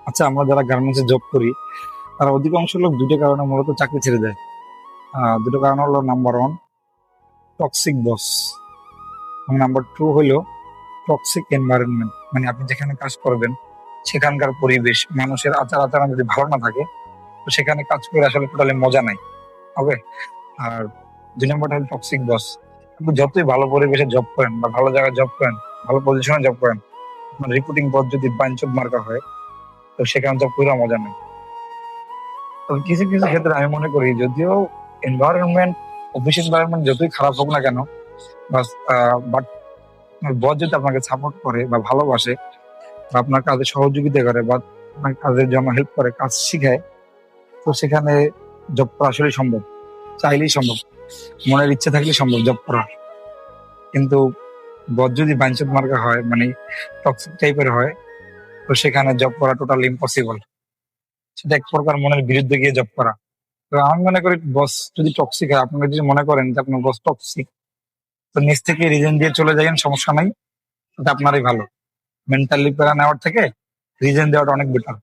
আচ্ছা, আমরা যারা গার্মেন্টসে জব করি তারা অধিকাংশ লোক দুটো কারণে মূলত চাকরি ছেড়ে দেয়। দুটো কারণ হলো: নাম্বার ওয়ান, টক্সিক বস, এবং নাম্বার টু হলো টক্সিক এনভায়রনমেন্ট। মানে আপনি যেখানে কাজ করবেন সেখানকার পরিবেশ, মানুষের আচার আচরণ যদি ভালো না থাকে, তো সেখানে কাজ করে আসলে টোটালি মজা নাই। ওকে। আর দুই নম্বরটা হলো টক্সিক বস। আপনি যতই ভালো পরিবেশে জব করেন বা ভালো জায়গায় জব করেন, ভালো পজিশনে জব করেন, আপনার রিক্রুটিং পথ যদি বাঞ্চব মার্কা হয়, তো সেখানে জব করে মজা নেই। তবে কিছু কিছু ক্ষেত্রে আমি মনে করি, যদিও এনভায়রনমেন্ট, অফিস এনভায়রনমেন্ট যতই খারাপ হোক না কেন, বাট বস যদি আপনাকে সাপোর্ট করে বা ভালোবাসে বা আপনার কাজে সহযোগিতা করে বা আপনার কাজের জন্য হেল্প করে, কাজ শিখায়, তো সেখানে জব করা আসলে সম্ভব। চাইলেই সম্ভব, মনের ইচ্ছে থাকলে সম্ভব জব করা। কিন্তু বস যদি বাঞ্চত মার্কা হয়, মানে টক্সিক টাইপের হয়, তো সেখানে জব করা টোটাল ইম্পসিবল। সেটা এক প্রকার মনের বিরুদ্ধে গিয়ে জব করা। তো আমি মনে করি, বস যদি টক্সিক হয়, আপনি যদি মনে করেন যে আপনার বস টক্সিক, তো নিজ থেকে রিজেন দিয়ে চলে যাবেন, সমস্যা নাই। এটা আপনারই ভালো। মেন্টালি প্যারা নেওয়ার থেকে রিজেন দেওয়াটা অনেক বেটার।